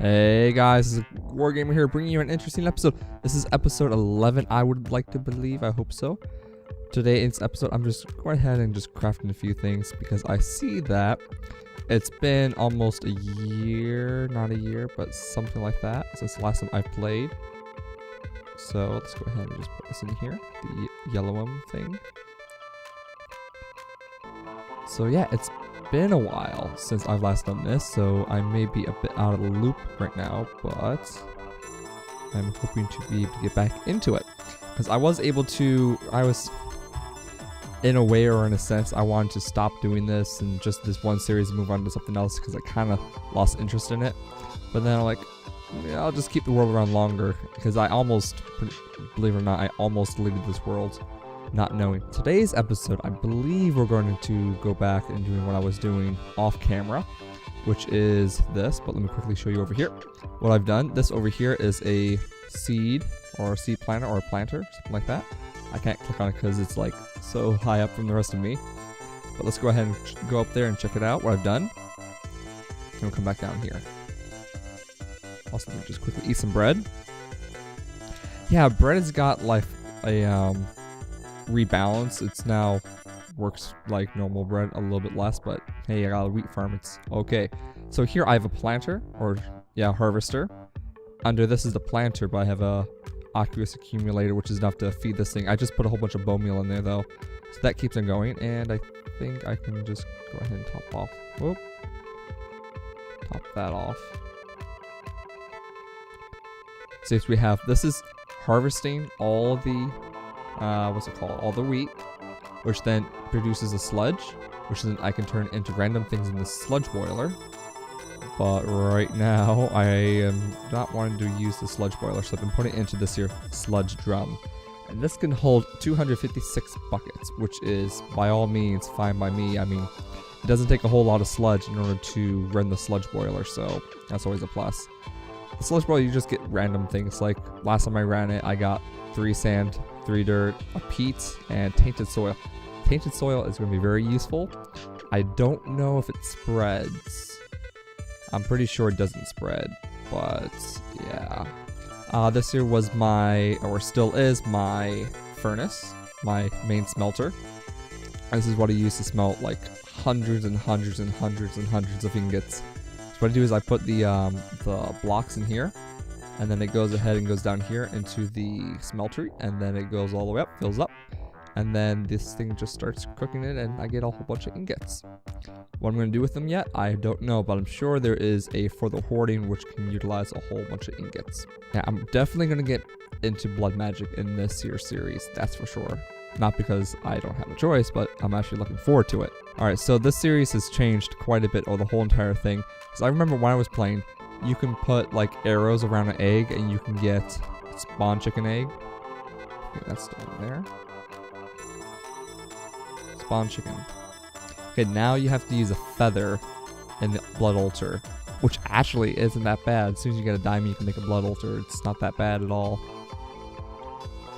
Hey guys, this is Wargamer here, bringing you an interesting episode. This is episode 11, I would like to believe, I hope so. Today in this episode, I'm just going ahead and just crafting a few things because I see that it's been almost a year, not a year, but something like that since the last time I played. So let's go ahead and just put this in here, the yellow thing. So yeah, it's been a while since I've last done this, so I may be a bit out of the loop right now, but I'm hoping to be able to get back into it. Because I was in a way or in a sense, I wanted to stop doing this and just this one series and move on to something else because I kind of lost interest in it. But then I'm like, yeah, I'll just keep the world around longer because I almost, believe it or not, I almost deleted this world. Not knowing. Today's episode, I believe we're going to go back and doing what I was doing off camera, which is this, but let me quickly show you over here what I've done. This over here is a seed or a seed planter or a planter, something like that. I can't click on it because it's like so high up from the rest of me, but let's go ahead and go up there and check it out, what I've done, and we'll come back down here. Also, let me just quickly eat some bread. Yeah, bread has got like a rebalance. It's now works like normal bread, a little bit less, but hey, I got a wheat farm, it's okay. So here I have a planter, or yeah, harvester. Under this is the planter, but I have a aqueous accumulator, which is enough to feed this thing. I just put a whole bunch of bone meal in there though, so that keeps on going, and I think I can just go ahead and top off. Whoop. Top that off. So if we have, this is harvesting all the what's it called? All the wheat, which then produces a sludge, which then I can turn into random things in the sludge boiler. But right now, I am not wanting to use the sludge boiler, so I've been putting it into this here sludge drum. And this can hold 256 buckets, which is by all means fine by me. I mean, it doesn't take a whole lot of sludge in order to run the sludge boiler, so that's always a plus. The sludge boiler, you just get random things. Like last time I ran it, I got 3 sand, 3 dirt, a peat, and tainted soil. Tainted soil is going to be very useful. I don't know if it spreads. I'm pretty sure it doesn't spread, but yeah. This here was my, or still is my furnace, my main smelter. This is what I use to smelt like hundreds and hundreds and hundreds and hundreds of ingots. So what I do is I put the blocks in here, and then it goes ahead and goes down here into the smeltery, and then it goes all the way up, fills up, and then this thing just starts cooking it, and I get a whole bunch of ingots. What I'm going to do with them yet, I don't know, but I'm sure there is a for the hoarding which can utilize a whole bunch of ingots. Yeah, I'm definitely going to get into blood magic in this here series, that's for sure. Not because I don't have a choice, but I'm actually looking forward to it. Alright, so this series has changed quite a bit, or the whole entire thing, because I remember when I was playing, you can put like arrows around an egg and you can get spawn chicken egg. Okay, that's still in there. Spawn chicken. Okay, now you have to use a feather in the blood altar, which actually isn't that bad. As soon as you get a diamond, you can make a blood altar. It's not that bad at all.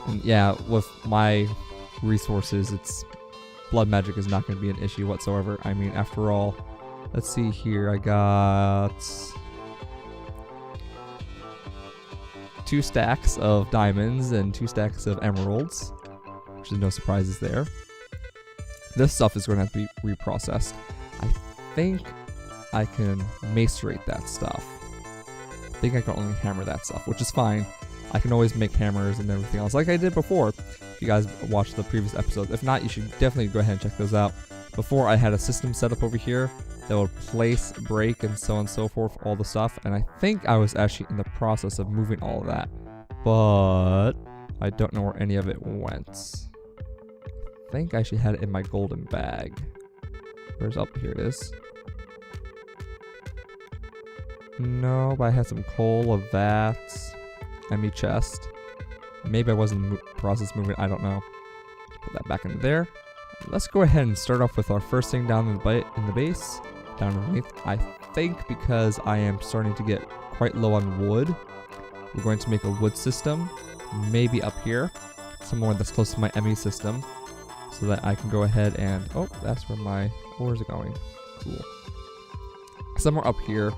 And yeah, with my resources, it's blood magic is not going to be an issue whatsoever. I mean, after all, let's see here. I got 2 stacks of diamonds and 2 stacks of emeralds, which is no surprises there. This stuff is going to have to be reprocessed. I think I can macerate that stuff. I think I can only hammer that stuff, which is fine. I can always make hammers and everything else like I did before. If you guys watched the previous episodes. If not, you should definitely go ahead and check those out. Before, I had a system set up over here that would place, break, and so on and so forth, all the stuff. And I think I was actually in the process of moving all of that. But I don't know where any of it went. I think I actually had it in my golden bag. Where's up? Here it is. No, but I had some coal of that. Emmy chest. Maybe I wasn't in the process moving. I don't know. Let's put that back into there. Let's go ahead and start off with our first thing down in the base. Down underneath. I think because I am starting to get quite low on wood, we're going to make a wood system. Maybe up here. Somewhere that's close to my Emmy system. So that I can go ahead and... Oh, that's where my ores are going. Cool. Somewhere up here,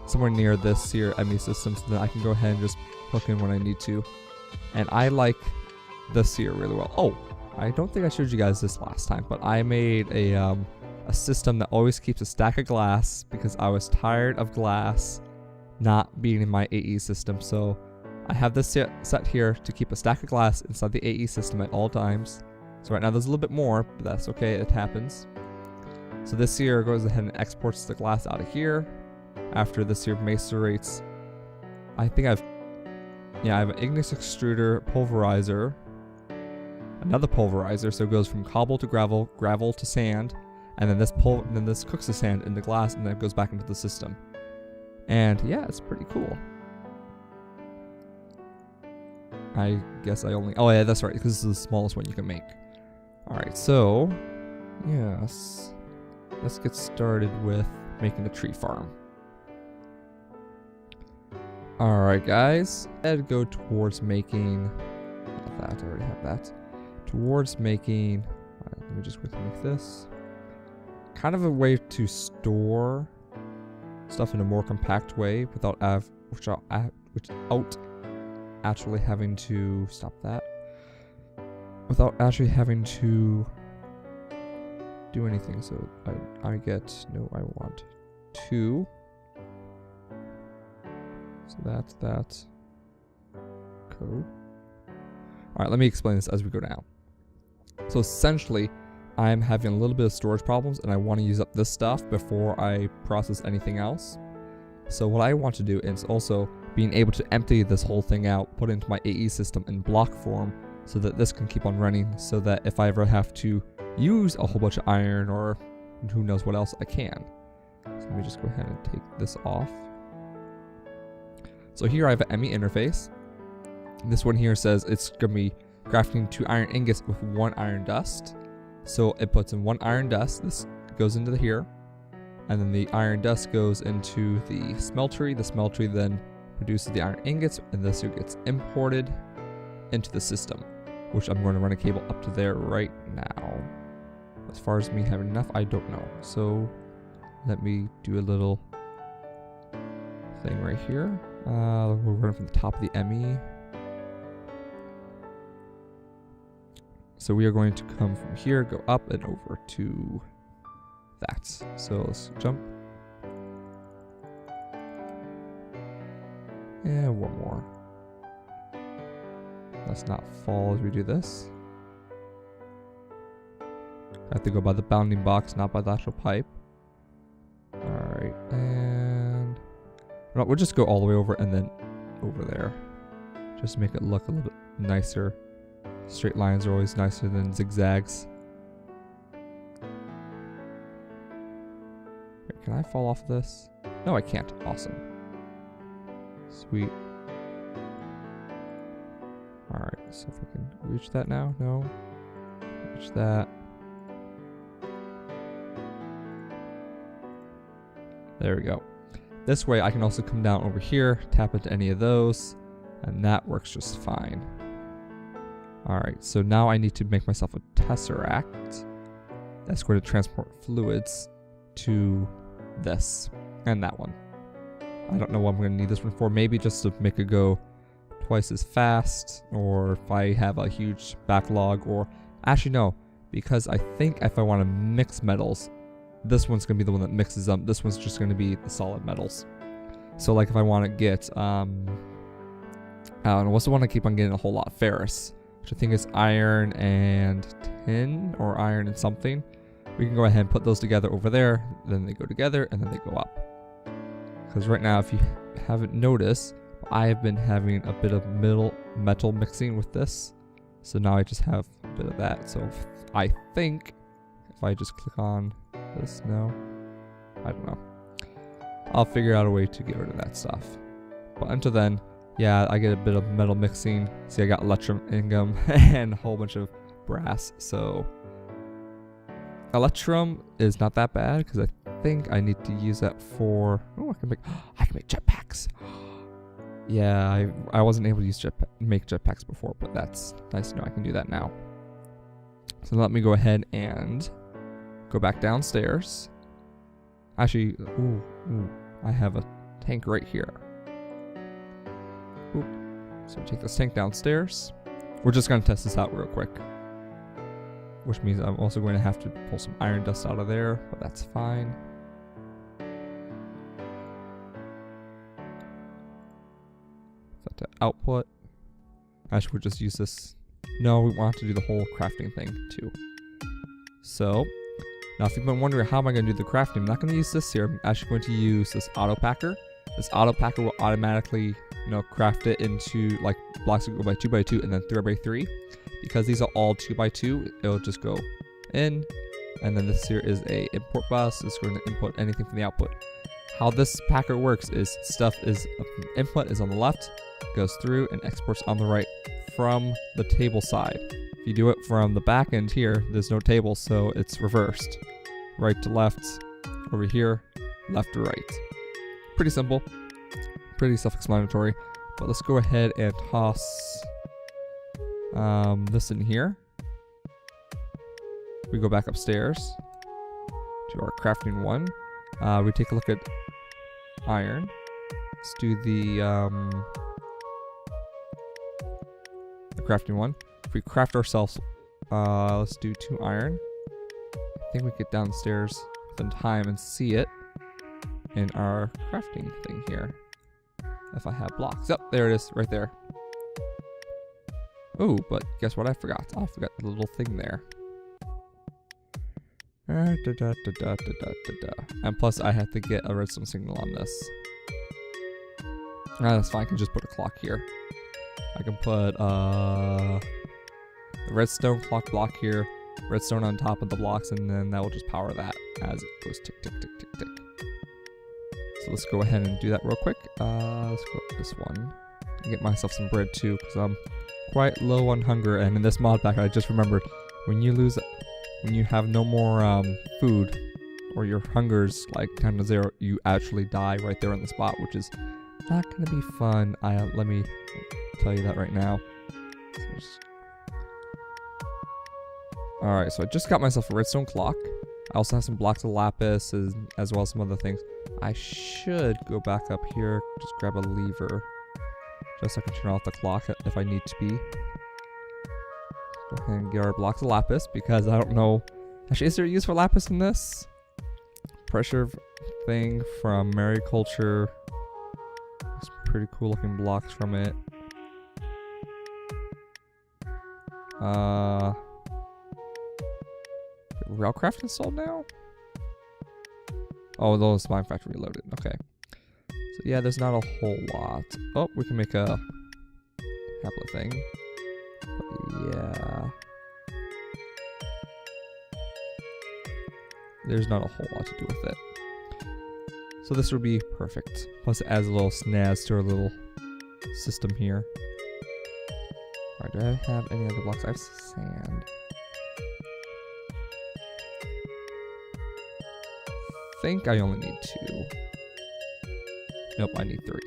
somewhere near this here ME system, so that I can go ahead and just hook in when I need to. And I like this here really well. Oh, I don't think I showed you guys this last time, but I made a system that always keeps a stack of glass because I was tired of glass not being in my AE system. So I have this set here to keep a stack of glass inside the AE system at all times. So right now there's a little bit more, but that's okay, it happens. So this here goes ahead and exports the glass out of here. After this here macerates, I have an igneous extruder, pulverizer, another pulverizer, so it goes from cobble to gravel, gravel to sand, and then this cooks the sand in the glass, and then it goes back into the system. And yeah, it's pretty cool. I guess oh yeah, that's right, because this is the smallest one you can make. Alright, so yes, let's get started with making the tree farm. Alright guys, I'd go towards making, I already have that, towards making, let me just quickly make this, kind of a way to store stuff in a more compact way without actually having to, without actually having to do anything. So I want 2. So that's that code. Alright, let me explain this as we go down. So essentially, I'm having a little bit of storage problems and I want to use up this stuff before I process anything else. So what I want to do is also being able to empty this whole thing out, put it into my AE system in block form so that this can keep on running, so that if I ever have to use a whole bunch of iron or who knows what else, I can. So let me just go ahead and take this off. So here I have an ME interface. This one here says it's going to be crafting 2 iron ingots with 1 iron dust. So it puts in 1 iron dust, this goes into here, and then the iron dust goes into the smeltery. The smeltery then produces the iron ingots, and this here gets imported into the system, which I'm going to run a cable up to there right now. As far as me having enough, I don't know. So let me do a little thing right here. We're running from the top of the ME. So we are going to come from here, go up and over to that. So let's jump. And one more. Let's not fall as we do this. I have to go by the bounding box, not by the actual pipe. Alright, and we'll just go all the way over and then over there. Just to make it look a little bit nicer. Straight lines are always nicer than zigzags. Wait, can I fall off of this? No, I can't. Awesome. Sweet. Alright, so if I can reach that now. No. Reach that. There we go. This way I can also come down over here, tap into any of those, and that works just fine. Alright, so now I need to make myself a tesseract that's going to transport fluids to this and that one. I don't know what I'm going to need this one for. Maybe just to make it go twice as fast, or if I have a huge backlog, or actually no, because I think if I want to mix metals, this one's going to be the one that mixes them. This one's just going to be the solid metals. So like if I want to get, I don't know, what's the one I keep on getting a whole lot? Ferrous. Which I think is iron and tin, or iron and something. We can go ahead and put those together over there, then they go together, and then they go up. Because right now, if you haven't noticed, I have been having a bit of metal mixing with this. So now I just have a bit of that. So I think if I just click on this, no, I don't know. I'll figure out a way to get rid of that stuff. But until then, yeah, I get a bit of metal mixing. See, I got electrum ingot and a whole bunch of brass. So electrum is not that bad because I think I need to use that for. Oh, I can make jetpacks. Yeah, I wasn't able to make jetpacks before, but that's nice to know I can do that now. So let me go ahead and go back downstairs. Actually, I have a tank right here. Oop. So we take this tank downstairs. We're just going to test this out real quick. Which means I'm also going to have to pull some iron dust out of there, but that's fine. Set to output. Actually, we'll just use this. No, we want to do the whole crafting thing too. So, now if you've been wondering how am I going to do the crafting, I'm not going to use this here. I'm actually going to use this auto packer. This auto packer will automatically, craft it into like blocks that go by 2 by 2 and then 3 by 3. Because these are all 2 by 2, it'll just go in. And then this here is a import bus. It's going to input anything from the output. How this packer works is input is on the left, goes through and exports on the right from the table side. If you do it from the back end here, there's no table, so it's reversed. Right to left, over here, left to right. Pretty simple, pretty self-explanatory. But let's go ahead and toss this in here. We go back upstairs to our crafting one. We take a look at iron. Let's do the crafting one. If we craft ourselves, let's do 2 iron. I think we get downstairs within time and see it in our crafting thing here. If I have blocks. Yep, there it is, right there. Oh, but guess what I forgot? I forgot the little thing there. And plus I have to get a redstone signal on this. That's fine, I can just put a clock here. I can put the redstone clock block here, redstone on top of the blocks, and then that will just power that as it goes tick, tick, tick, tick, tick. So let's go ahead and do that real quick. Let's go up this one and get myself some bread too, because I'm quite low on hunger. And in this mod pack, I just remembered when you have no more food, or your hunger's like down to 0, you actually die right there on the spot, which is not gonna be fun. Let me tell you that right now. Alright, so I just got myself a redstone clock. I also have some blocks of lapis as well as some other things. I should go back up here, just grab a lever, just so I can turn off the clock if I need to be. Go ahead and get our blocks of lapis, because I don't know. Actually, is there a use for lapis in this? Pressure thing from mariculture. Some pretty cool looking blocks from it. Railcraft installed now? Oh, those Mine Factory reloaded. Okay. So yeah, there's not a whole lot. Oh, we can make a tablet thing. But yeah. There's not a whole lot to do with it. So this would be perfect. Plus it adds a little snaz to our little system here. Alright, do I have any other blocks? I have sand. I think I only need 2. Nope, I need 3.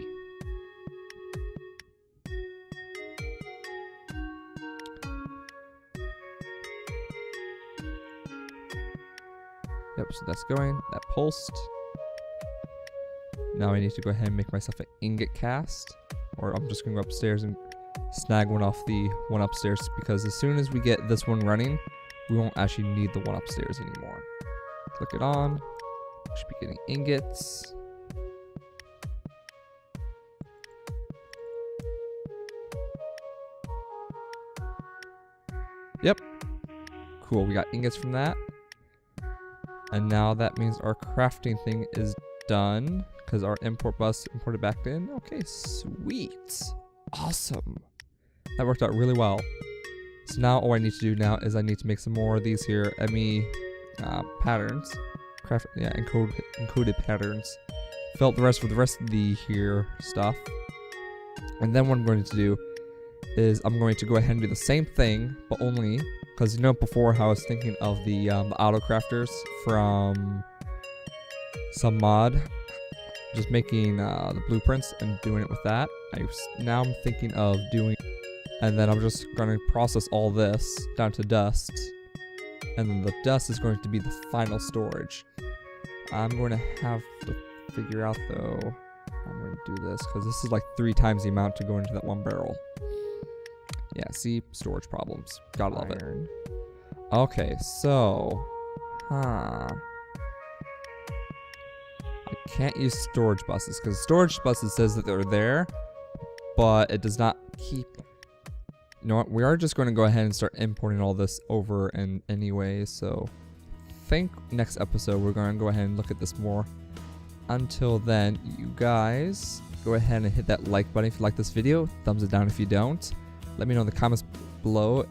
Yep, so that's going. That pulsed. Now I need to go ahead and make myself an ingot cast. Or I'm just going to go upstairs and snag one off the one upstairs, because as soon as we get this one running, we won't actually need the one upstairs anymore. Click it on. Should be getting ingots. Yep. Cool, we got ingots from that. And now that means our crafting thing is done, because our import bus imported back in. Okay, sweet. Awesome. That worked out really well. So now all I need to do now is I need to make some more of these here ME patterns. Encoded patterns. Fill out the rest with the rest of the here stuff. And then what I'm going to do is I'm going to go ahead and do the same thing, but only because before how I was thinking of the auto crafters from some mod, just making the blueprints and doing it with that. Now I'm thinking of doing, and then I'm just going to process all this down to dust, and then the dust is going to be the final storage. I'm going to have to figure out though I'm going to do this because this is like 3 times the amount to go into that one barrel. Yeah, see? Storage problems. Gotta love it. Okay, so... I can't use storage buses because storage buses says that they're there, but it does not keep... You know what? We are just going to go ahead and start importing all this over and anyway, so... I think next episode we're going to go ahead and look at this more. Until then, you guys go ahead and hit that like button if you like this video. Thumbs it down if you don't. Let me know in the comments below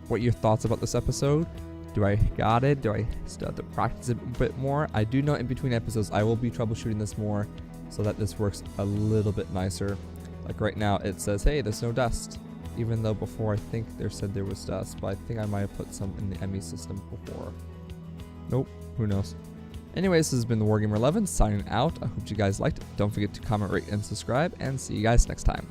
what your thoughts about this episode. Do I got it? Do I still have to practice it a bit more? I do know in between episodes I will be troubleshooting this more so that this works a little bit nicer. Like right now it says, hey, there's no dust. Even though before I think there said there was dust, but I think I might have put some in the ME system before. Nope, who knows. Anyways, this has been the Wargamer11 signing out. I hope you guys liked it. Don't forget to comment, rate, and subscribe, and see you guys next time.